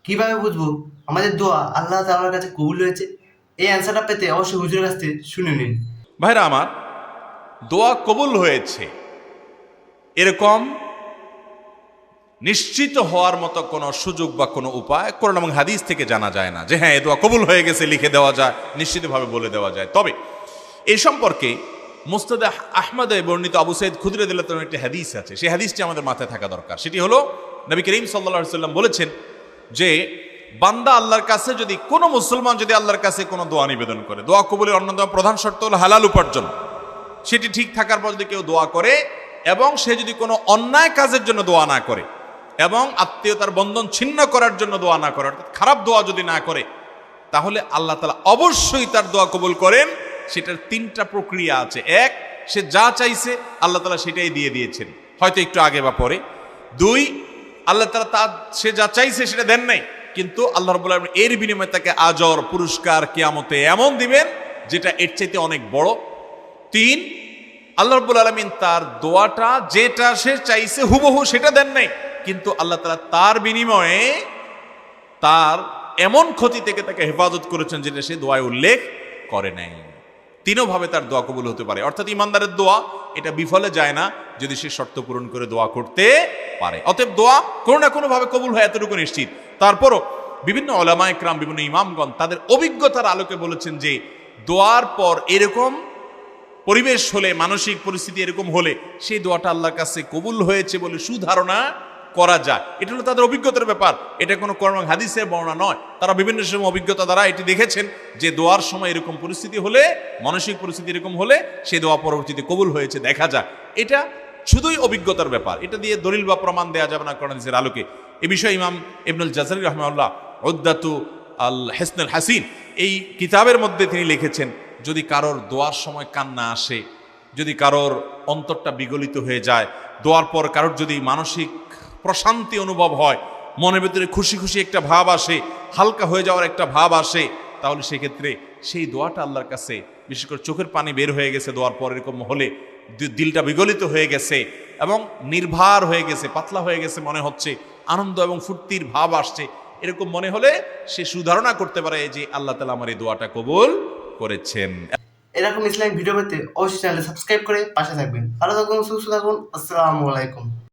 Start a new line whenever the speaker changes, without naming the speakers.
কিভাবে বুঝবো আমাদের দোয়া আল্লাহ তাআলার কাছে কবুল হয়েছে? এই অ্যান্সারটা পেতে অবশ্যই হুজুরের কাছ থেকে শুনে নিন।
ভাইরা আমার, দোয়া কবুল হয়েছে এরকম নিশ্চিত হওয়ার মতো কোনো সুযোগ বা কোনো উপায় কোরআন এবং হাদিস থেকে জানা যায় না যে হ্যাঁ এ দোয়া কবুল হয়ে গেছে লিখে দেওয়া যায়, নিশ্চিতভাবে বলে দেওয়া যায়। তবে এই সম্পর্কে মুস্তাদ আহমদে বর্ণিত আবু সাইদ খুদরি রাদিয়াল্লাহু তাআলার একটি হাদিস আছে। সেই হাদিসটি আমাদের মাথায় থাকা দরকার। সেটি হলো, নবী করিম সাল্লাল্লাহু আলাইহি সাল্লাম বলেছেন যে বান্দা আল্লাহর কাছে যদি, কোনো মুসলমান যদি আল্লাহর কাছে কোনো দোয়া নিবেদন করে, দোয়া কবুলের অন্যতম প্রধান শর্ত হলো হালাল উপার্জন। সেটি ঠিক থাকার পর যদি কেউ দোয়া করে এবং সে যদি কোনো অন্যায় কাজের জন্য দোয়া না করে এবং আত্মীয়তার বন্ধন ছিন্ন করার জন্য দোয়া না করে, অর্থাৎ খারাপ দোয়া যদি না করে, তাহলে আল্লাহ তাআলা অবশ্যই তার দোয়া কবুল করেন। সেটার তিনটা প্রক্রিয়া আছে। এক, সে যা চাইছে আল্লাহ তাআলা সেটাই দিয়ে দিয়েছেন, হয়তো একটু আগে বা পরে। দুই, আল্লাহ তাআলা তার সে যা চাইছে সেটা দেন নাই, কিন্তু আল্লাহ রাব্বুল আলামিন এর বিনিময়ে তাকে আজর, পুরস্কার কিয়ামতে এমন দিবেন যেটা এর চাইতে অনেক বড়। তিন, আল্লাহ রাব্বুল আলামিন তার দোয়াটা যেটা সে চাইছে হুবহু সেটা দেন নাই, কিন্তু আল্লাহ তাআলা তার বিনিময়ে তার এমন ক্ষতি থেকে তাকে হেফাজত করেছেন যেটা সে দোয়ায় উল্লেখ করে নাই। তিনোভাবে তার দোয়া কবুল হতে পারে। অর্থাৎ ইমানদারের দোয়া এটা বিফলে যায় না যদি সে শর্ত পূরণ করে দোয়া করতে পারে। অতএব দোয়া কোনো না কোনো ভাবে কবুল হয়, এতটুকু নিশ্চিত। তারপরও বিভিন্ন উলামা ইকরাম, বিভিন্ন ইমামগণ তাদের অভিজ্ঞতার আলোকে বলেছেন যে দোয়ার পর এরকম পরিবেশ হলে, মানসিক পরিস্থিতি এরকম হলে সেই দোয়াটা আল্লাহর কাছে কবুল হয়েছে বলে সুধারণা করা যায়। এটা হলো তাদের অভিজ্ঞতার ব্যাপার, এটা কোনো কোরআন হাদিসের বর্ণনা নয়। তারা বিভিন্ন সময় অভিজ্ঞতা দ্বারা এটি দেখেছেন যে দোয়ার সময় এরকম পরিস্থিতি হলে, মানসিক পরিস্থিতি এরকম হলে সেই দোয়া পরবর্তীতে কবুল হয়েছে দেখা যায়। এটা শুধুই অভিজ্ঞতার ব্যাপার, এটা দিয়ে দলিল বা প্রমাণ দেওয়া যাবে না কোরআন হাদিসের আলোকে। এ বিষয়ে ইমাম ইবনুল জাযারি রাহিমাহুল্লাহ উদ্দাতু আল হিসনুল হাসিন এই কিতাবের মধ্যে তিনি লিখেছেন, যদি কারোর দোয়ার সময় কান্না আসে, যদি কারোর অন্তরটা বিগলিত হয়ে যায়, দোয়ার পর কারোর যদি মানসিক প্রশান্তি অনুভব হয়, মনের ভেতরে খুশি খুশি একটা ভাব আসে, হালকা হয়ে যাওয়ার একটা ভাব আসে, তাহলে সেক্ষেত্রে সেই দোয়াটা আল্লাহর কাছে, বিশেষ করে চোখের পানি বের হয়ে গেছে দোয়ার পর এরকম হলে, দিলটা বিগলিত হয়ে গেছে এবং নির্ভার হয়ে গেছে, পাতলা হয়ে গেছে মনে হচ্ছে, আনন্দ এবং ফুর্তির ভাব আসছে, এরকম মনে হলে সে সুধারণা করতে পারে যে আল্লাহ তাআলা আমার এই দোয়াটা কবুল করেছেন।
এরকম ইসলামিক ভিডিও পেতে অবশ্যই চ্যানেল সাবস্ক্রাইব করে পাশে থাকবেন। ভালো থাকুন, সুস্থ থাকুন। আসসালামু আলাইকুম।